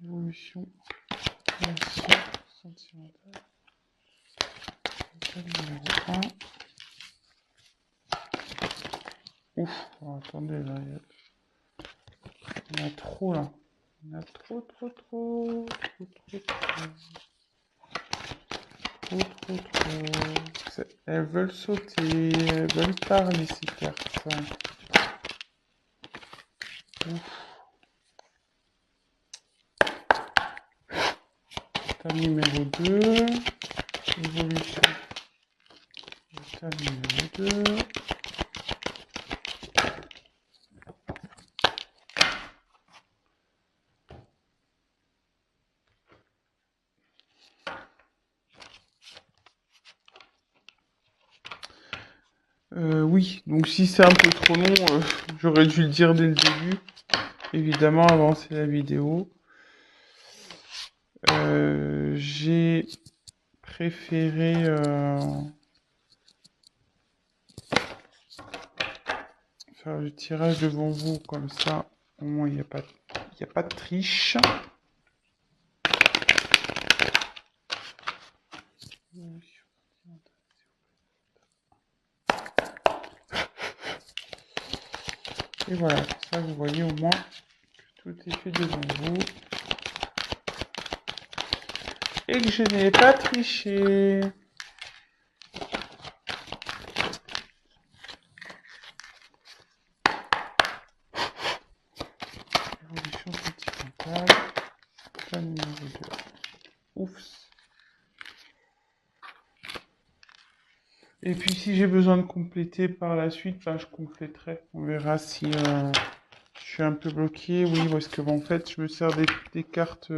Évolution. Relation sentimentale. Numéro 1. Ouf, oh, attendez, là, il y en a trop, là. Il y en a trop. Elles veulent sauter, elles veulent parler, ces cartes. Ouf. Table numéro 2. Évolution. Table numéro 2. Oui, donc si c'est un peu trop long, j'aurais dû le dire dès le début. Évidemment, avancer la vidéo. J'ai préféré faire le tirage devant vous, comme ça, au moins il n'y a pas de triche. Et voilà, comme ça vous voyez au moins que tout est fait devant vous. Et que je n'ai pas triché. Évolution sentimentale. Pas numéro 2. Ouf. Et puis si j'ai besoin de compléter par la suite, ben, je compléterai. On verra si je suis un peu bloqué. Oui, parce que bon, en fait, je me sers des cartes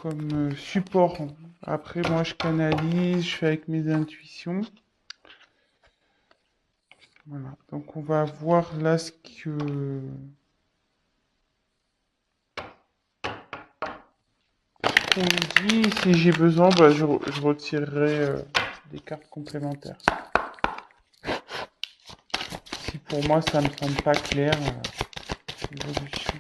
comme support. Après, moi, je canalise, je fais avec mes intuitions. Voilà, donc on va voir là ce que... On me dit, si j'ai besoin, bah, je retirerai des cartes complémentaires. Si pour moi ça me semble pas clair, évolution,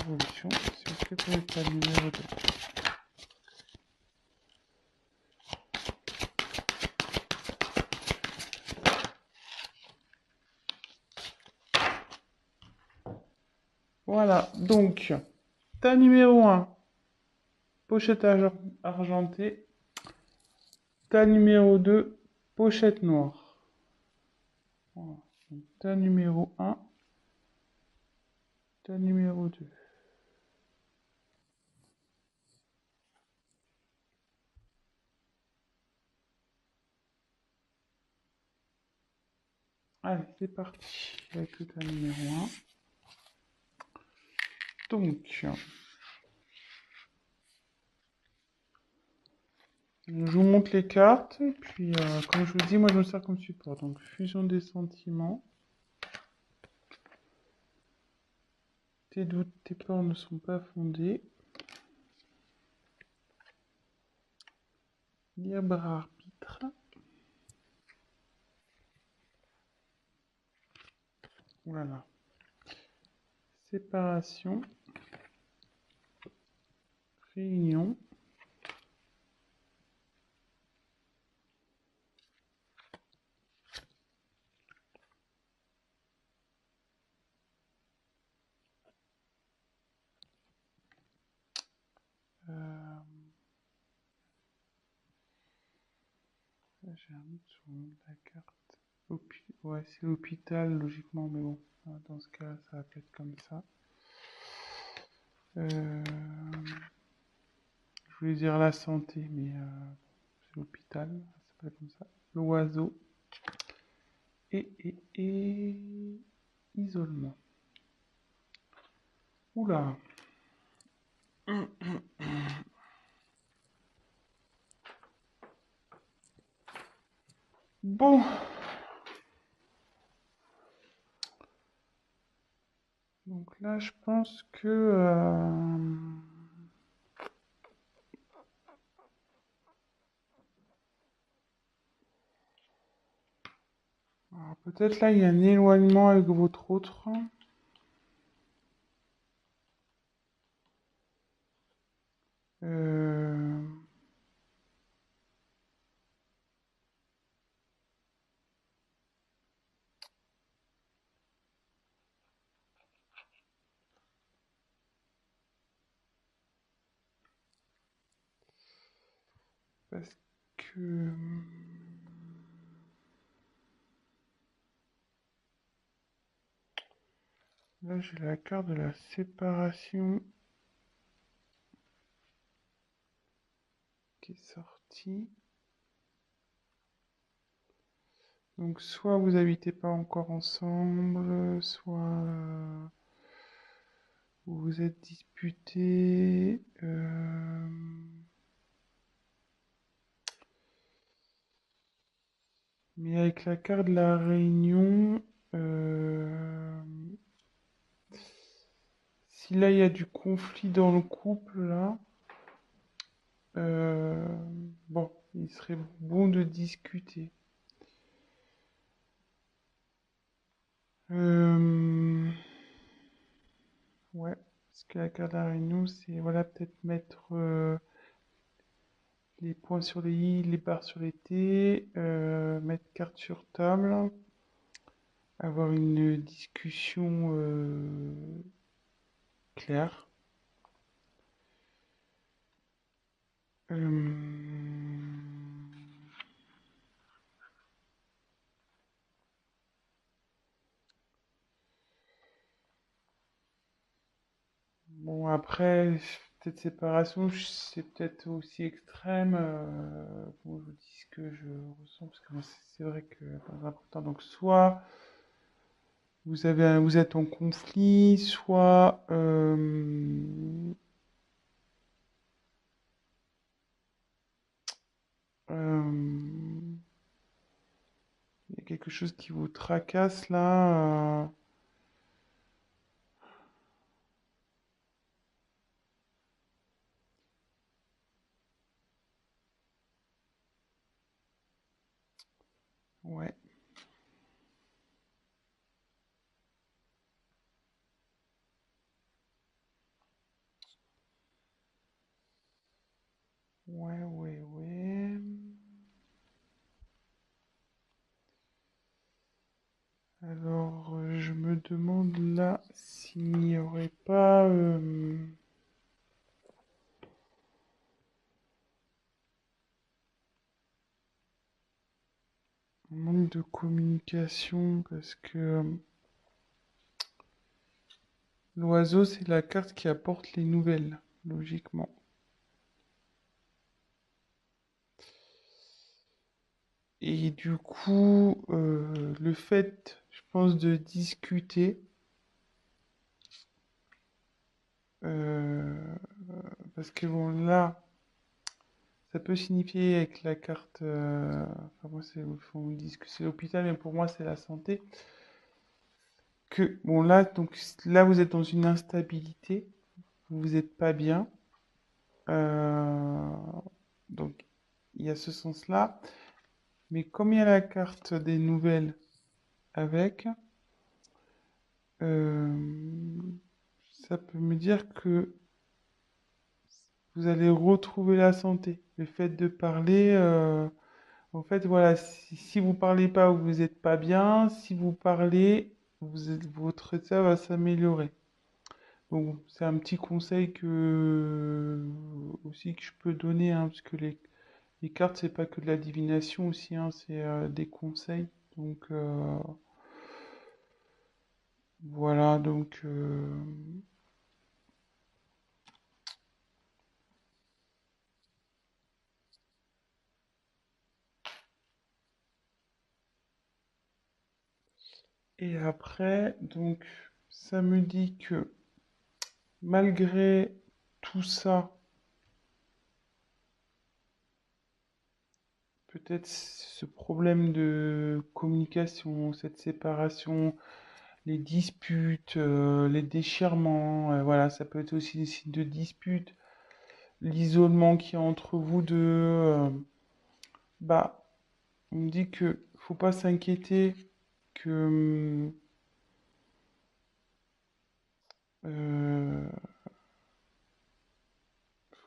évolution, s'il vous plaît, pour le table numéro 2. Voilà, donc, tas numéro 1, pochette argentée. Tas numéro 2, pochette noire. Voilà. Tas numéro 1, tas numéro 2. Allez, c'est parti avec le tas numéro 1. Donc, je vous montre les cartes, et puis, comme je vous dis, moi je me sers comme support. Donc, fusion des sentiments. Tes doutes, tes peurs ne sont pas fondés. Libre arbitre. Voilà. Séparation. Réunion. J'ai un doute sur le nom de la carte. Ouais, c'est l'hôpital, logiquement, mais bon, dans ce cas, ça va pas être comme ça. Je voulais dire la santé, mais c'est l'hôpital, ça s'appelle comme ça. L'oiseau. Et isolement. Oula. Bon. Donc là, je pense que... alors, peut-être là, il y a un éloignement avec votre autre. Euh, Parce que... Là, j'ai la carte de la séparation qui est sortie. Donc, soit vous habitez pas encore ensemble, soit vous vous êtes disputés. Mais avec la carte de la réunion, euh, si là il y a du conflit dans le couple, là, euh, bon, il serait bon de discuter. Euh, ouais, parce que la carte de la réunion, c'est voilà, peut-être mettre les points sur les i, les barres sur les t, mettre carte sur table, avoir une discussion claire. Euh, Bon, après, peut-être séparation, c'est peut-être aussi extrême. Bon, je vous dis ce que je ressens, parce que moi, c'est vrai que c'est important. Donc, soit vous êtes en conflit, soit euh, il y a quelque chose qui vous tracasse là. Ouais, ouais. Alors, je me demande là s'il n'y aurait pas un manque de communication, parce que l'oiseau, c'est la carte qui apporte les nouvelles, logiquement. Et du coup, le fait, je pense, de discuter, euh, parce que bon, là, ça peut signifier avec la carte, enfin moi, on me dit que c'est l'hôpital, mais pour moi, c'est la santé, que, bon, là, donc, là, vous êtes dans une instabilité, vous n'êtes pas bien, euh, donc, il y a ce sens-là, mais comme il y a la carte des nouvelles avec, euh, ça peut me dire que vous allez retrouver la santé. Le fait de parler, en fait, voilà, si vous parlez pas, vous n'êtes pas bien. Si vous parlez, votre état va s'améliorer. Donc, c'est un petit conseil que aussi que je peux donner, hein, parce que les cartes, c'est pas que de la divination aussi, hein, c'est des conseils. Donc, voilà, donc. Et après, donc, ça me dit que malgré tout ça, peut-être ce problème de communication, cette séparation, les disputes, les déchirements, voilà, ça peut être aussi des signes de dispute, l'isolement qu'il y a entre vous deux. Bah, on me dit que faut pas s'inquiéter, que faut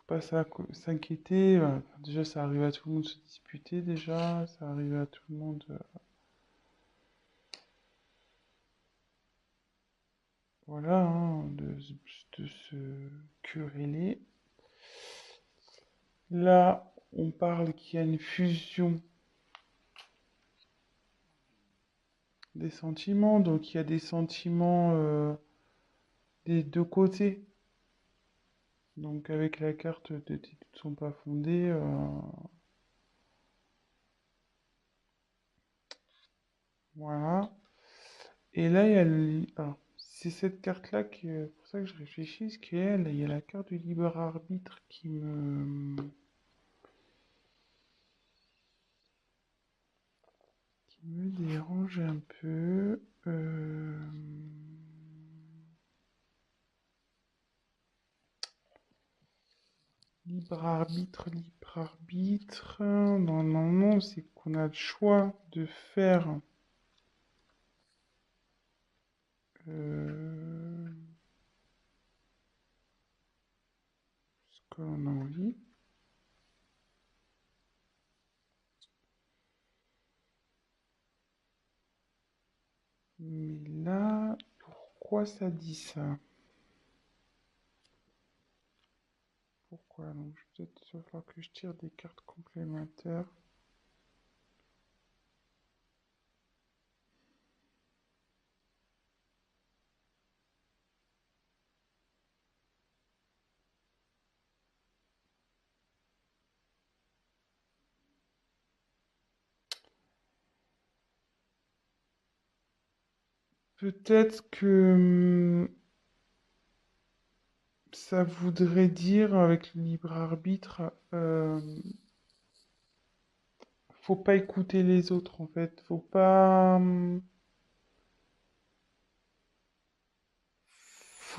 pas s'inquiéter. Déjà, ça arrive à tout le monde de se disputer, déjà, ça arrive à tout le monde. Voilà, hein, de se quereller. Là, on parle qu'il y a une fusion des sentiments, donc il y a des sentiments des deux côtés. Donc avec la carte de tes doutes sont pas fondés, voilà. Et là, il y a alors, c'est cette carte-là que, pour ça que je réfléchis, parce qu'il y a la carte du libre arbitre qui me dérange un peu. Libre arbitre, libre arbitre. Normalement, c'est qu'on a le choix de faire euh, ce que l'on a envie. Mais là, pourquoi ça dit ça? Pourquoi? Donc, il va falloir que je tire des cartes complémentaires. Peut-être que ça voudrait dire, avec le libre arbitre, faut pas écouter les autres, en fait. Faut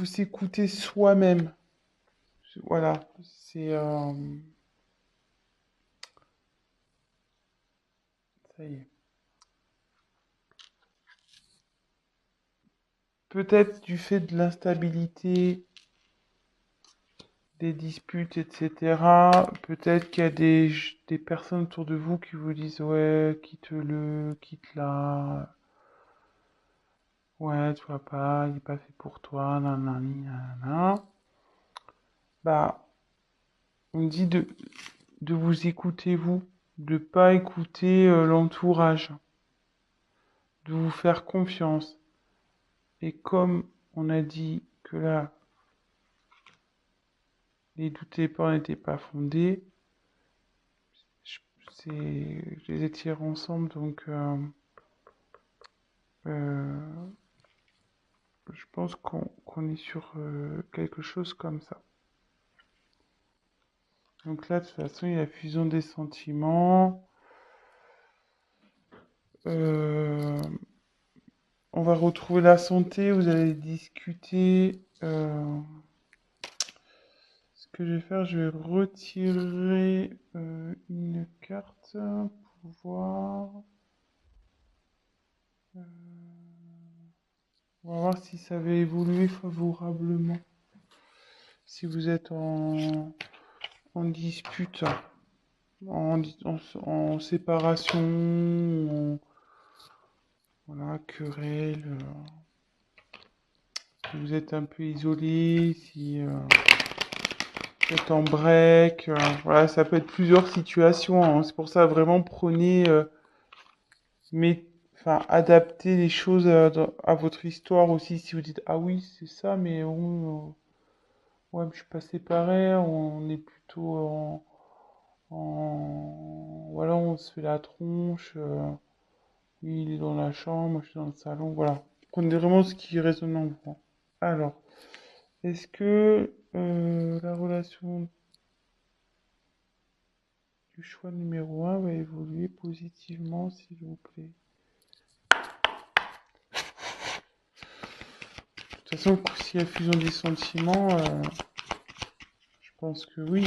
s'écouter soi-même. Voilà, c'est... ça y est. Peut-être du fait de l'instabilité, des disputes, etc. Peut-être qu'il y a des personnes autour de vous qui vous disent ouais, quitte-le, quitte-la. Ouais, tu vois pas, il est pas fait pour toi, nanani, nanana. Bah, on dit de vous écouter vous, de pas écouter l'entourage, de vous faire confiance. Et comme on a dit que là, les doutes et peurs n'étaient pas fondés, je, je les ai tirés ensemble, donc euh, je pense qu'on est sur quelque chose comme ça. Donc là, de toute façon, il y a la fusion des sentiments. Euh, on va retrouver la santé, vous allez discuter. Ce que je vais faire, je vais retirer une carte pour voir. On va voir si ça va évoluer favorablement. Si vous êtes en dispute, en séparation, voilà, querelle, si vous êtes un peu isolé, si vous êtes en break, voilà, ça peut être plusieurs situations, hein. C'est pour ça, vraiment, prenez, mais, enfin, adaptez les choses à votre histoire aussi. Si vous dites, ah oui, c'est ça, mais bon, ouais, mais je suis pas séparé, on est plutôt voilà, on se fait la tronche. Lui, il est dans la chambre, moi je suis dans le salon. Voilà. Prenez vraiment ce qui résonne en vous. Alors, est-ce que la relation du choix numéro un va évoluer positivement, s'il vous plaît? toute façon, s'il y a fusion des sentiments, je pense que oui.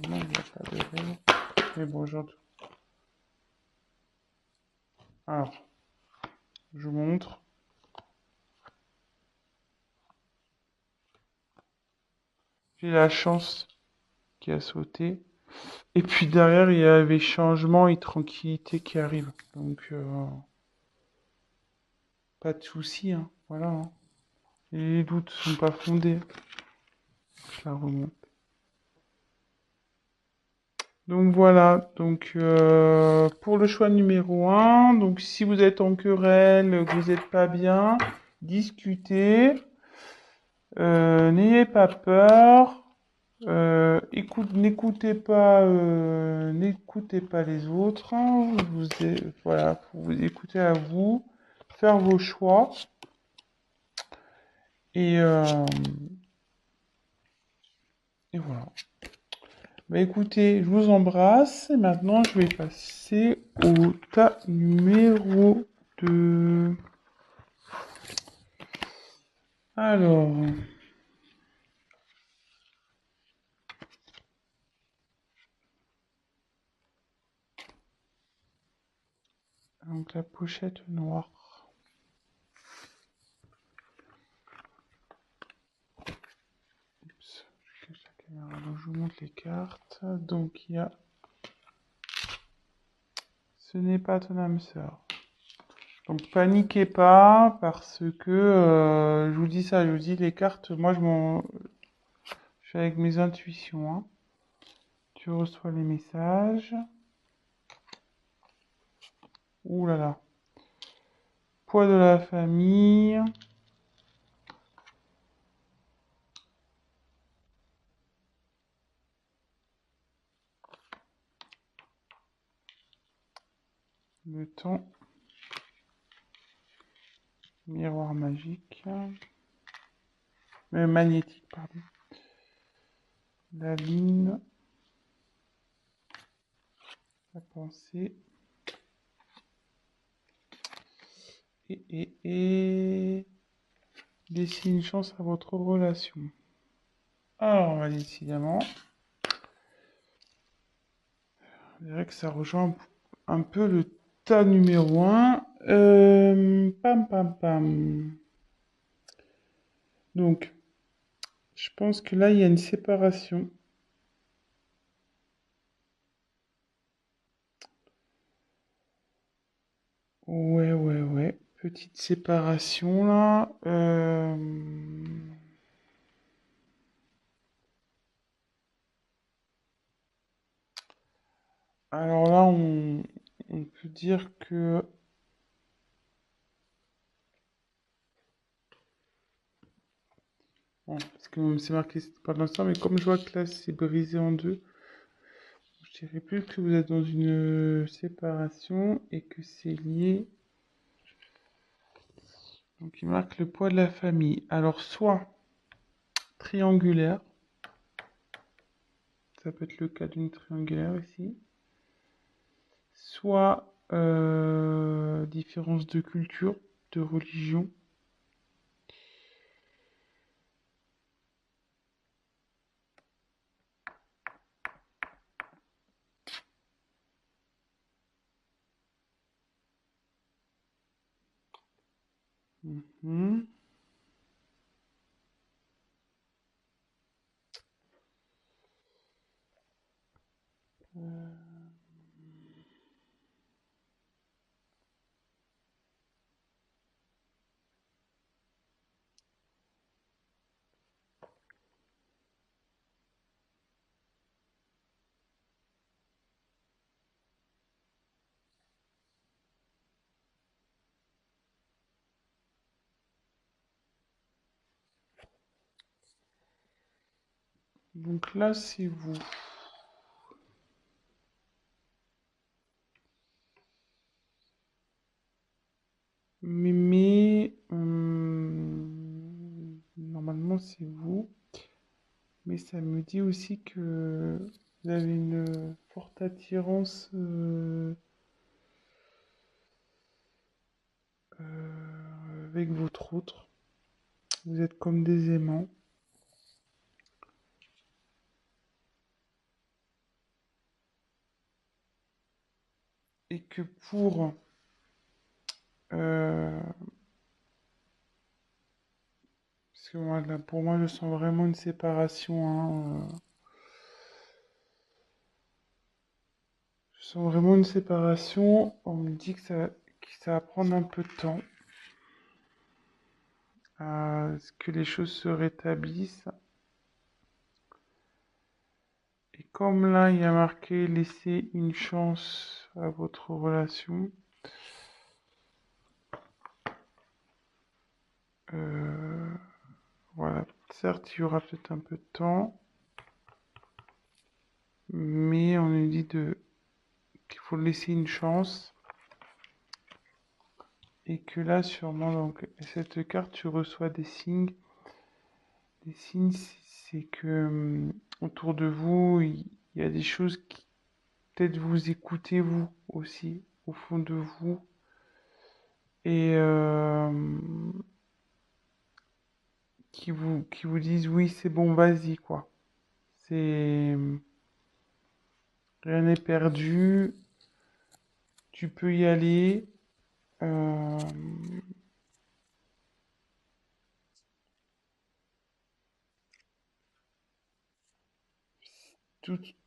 Non, il n'y a pas de raison. Mais bon, j'en doute. Alors, je vous montre. J'ai la chance qui a sauté. Et puis derrière, il y avait changement et tranquillité qui arrive. Donc, pas de souci, hein. Voilà, hein. Et les doutes sont pas fondés. Ça remonte. Donc voilà, donc pour le choix numéro un, donc si vous êtes en querelle, que vous n'êtes pas bien, discutez, n'ayez pas peur, n'écoutez pas les autres, hein, voilà, faut vous écouter à vous, faire vos choix et, euh, et voilà. Bah écoutez, je vous embrasse et maintenant je vais passer au tas numéro 2. Alors, donc la pochette noire. Oups, je cache la caméra. Donc je vous montre les cartes. Donc il y a ce n'est pas ton âme sœur. Donc paniquez pas parce que je vous dis ça, je vous dis les cartes, je suis avec mes intuitions, hein. Tu reçois les messages. Ouh là là. Poids de la famille. Le temps. Miroir magique. Magnétique, pardon. La ligne. La pensée. Et laissez une chance à votre relation. Alors, décidément, je dirais que ça rejoint un peu le tas numéro un. Pam, pam, pam. Donc, je pense que là, il y a une séparation. Ouais, ouais, ouais. Petite séparation, là. Alors là, on peut dire que... Bon, parce que c'est marqué par l'instant, mais comme je vois que là, c'est brisé en deux, je dirais plus que vous êtes dans une séparation et que c'est lié. Donc il marque le poids de la famille. Alors soit triangulaire, ça peut être le cas d'une triangulaire ici, soit différence de culture, de religion. Mhm. Donc là, c'est vous. Normalement, c'est vous. Mais ça me dit aussi que vous avez une forte attirance avec votre autre. Vous êtes comme des aimants. Et que parce que moi, là, pour moi, je sens vraiment une séparation, hein, je sens vraiment une séparation. On me dit que ça va prendre un peu de temps à ce que les choses se rétablissent. Et comme là, il y a marqué laisser une chance à votre relation, euh, voilà. Certes, il y aura peut-être un peu de temps, mais on nous dit qu'il faut laisser une chance. Et que là, sûrement, donc, cette carte, tu reçois des signes. Des signes, c'est que autour de vous, il y a des choses qui peut-être vous écoutez vous aussi, au fond de vous. Et qui vous disent oui, c'est bon, vas-y, quoi. C'est rien n'est perdu, tu peux y aller. Euh,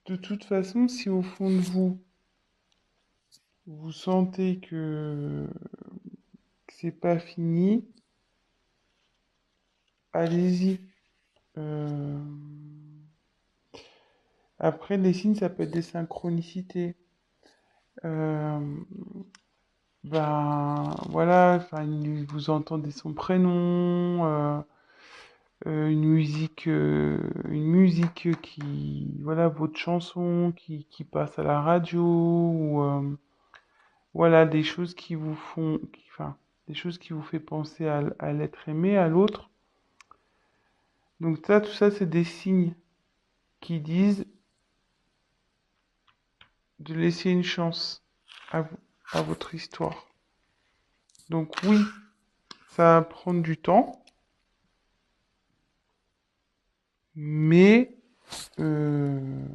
de toute façon, si au fond de vous, vous sentez que c'est pas fini, allez-y. Euh, Après, les signes, ça peut être des synchronicités. Euh, Ben voilà, enfin, vous entendez son prénom, une musique qui, voilà, votre chanson qui passe à la radio, ou voilà, des choses qui vous font, enfin, des choses qui vous fait penser à l'être aimé, à l'autre. Donc ça, tout ça, c'est des signes qui disent de laisser une chance à vous, à votre histoire. Donc oui, ça va prendre du temps, mais euh,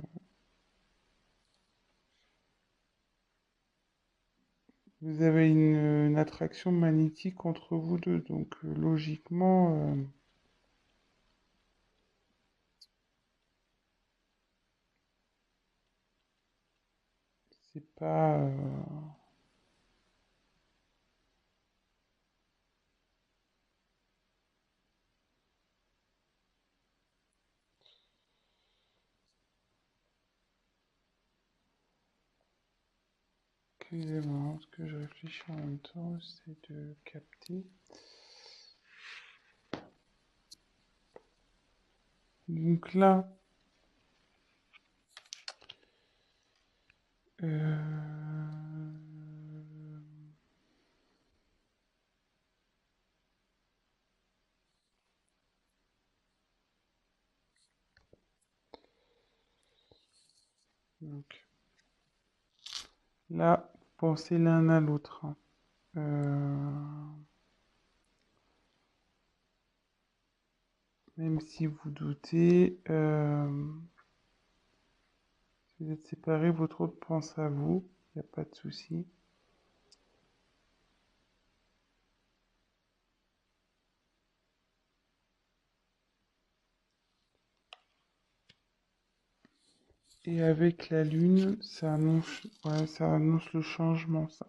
vous avez une attraction magnétique entre vous deux, donc logiquement, c'est pas. Excusez-moi, ce que je réfléchis en même temps, c'est de capter. Donc là, euh, donc là, pensez l'un à l'autre, hein. Même si vous doutez, si vous êtes séparés, votre autre pense à vous, il n'y a pas de souci. Et avec la lune, ouais, ça annonce le changement, ça.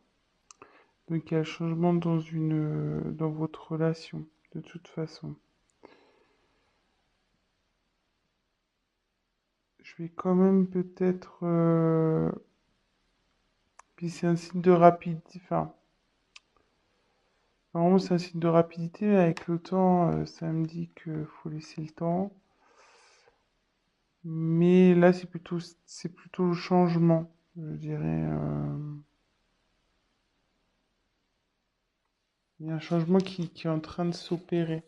Donc il y a le changement dans votre relation, de toute façon. Je vais quand même peut-être... Puis c'est un signe de rapidité. Enfin, normalement c'est un signe de rapidité, mais avec le temps, ça me dit qu'il faut laisser le temps. Mais là, c'est plutôt le changement, je dirais. Il y a un changement qui est en train de s'opérer.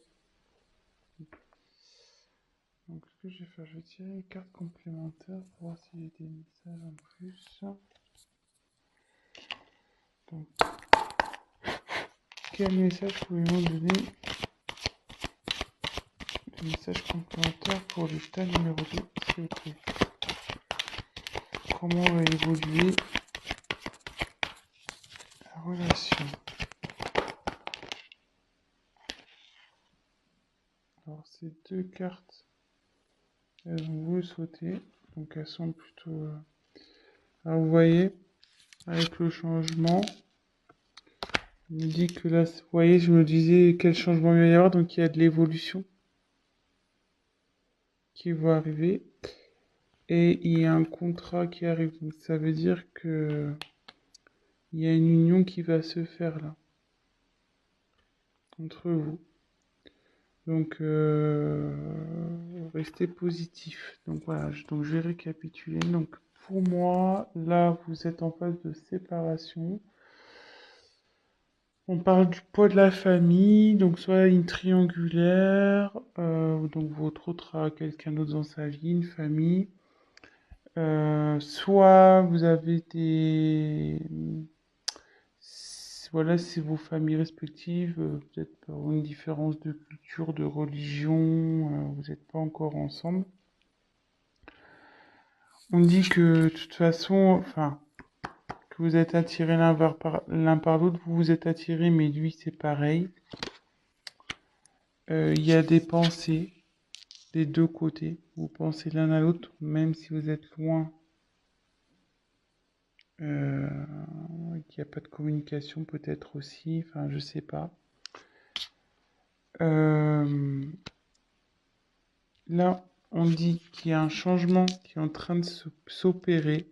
Donc, ce que je vais faire, je vais tirer une carte complémentaire pour voir s'il y a des messages en plus. Donc, quel message pouvez-vous donner Message complémentaire pour le tas numéro 2, s'il vous plaît. Comment va évoluer la relation? Alors, ces deux cartes, elles ont voulu sauter. Donc, elles sont plutôt... Alors, vous voyez, avec le changement, on me dit que là, vous voyez, je me disais quel changement il va y avoir. Donc, il y a de l'évolution qui va arriver. Et il y a un contrat qui arrive. Donc, ça veut dire que il y a une union qui va se faire là, entre vous. Donc, restez positif. Donc voilà, donc je vais récapituler. Donc pour moi, là, vous êtes en phase de séparation. On parle du poids de la famille, donc soit une triangulaire, donc votre autre a quelqu'un d'autre dans sa vie, une famille. Soit vous avez voilà, c'est vos familles respectives, peut-être par une différence de culture, de religion, vous n'êtes pas encore ensemble. On dit que de toute façon, enfin, que vous êtes attirés l'un par l'autre, vous vous êtes attirés, mais lui c'est pareil. Il y a des pensées des deux côtés. Vous pensez l'un à l'autre, même si vous êtes loin, qu'il n'y a pas de communication peut-être aussi, enfin je sais pas. Là, on dit qu'il y a un changement qui est en train de s'opérer.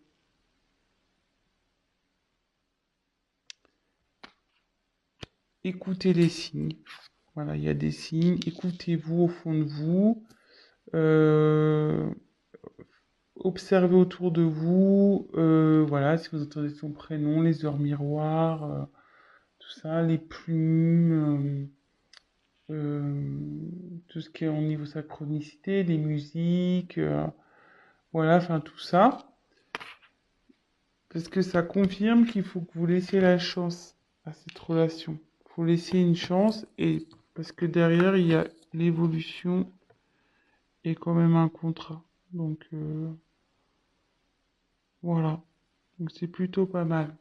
Écoutez les signes. Voilà, il y a des signes. Écoutez-vous au fond de vous. Euh, Observez autour de vous. Voilà, si vous entendez son prénom, les heures miroirs, tout ça, les plumes, tout ce qui est au niveau synchronicité, les musiques, voilà, enfin tout ça. Parce que ça confirme qu'il faut que vous laissiez la chance à cette relation. Il faut laisser une chance et parce que derrière il y a l'évolution et quand même un contrat. Donc voilà. Donc c'est plutôt pas mal.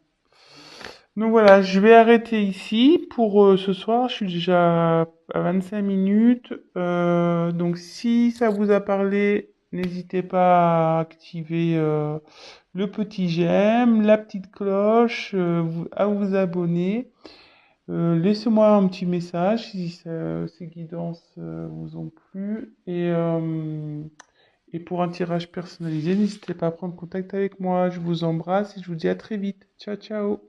Donc voilà, je vais arrêter ici pour ce soir. Je suis déjà à 25 minutes. Donc si ça vous a parlé, n'hésitez pas à activer le petit j'aime, la petite cloche, à vous abonner. Laissez-moi un petit message si ces guidances vous ont plu. Et pour un tirage personnalisé, n'hésitez pas à prendre contact avec moi. Je vous embrasse et je vous dis à très vite. Ciao, ciao.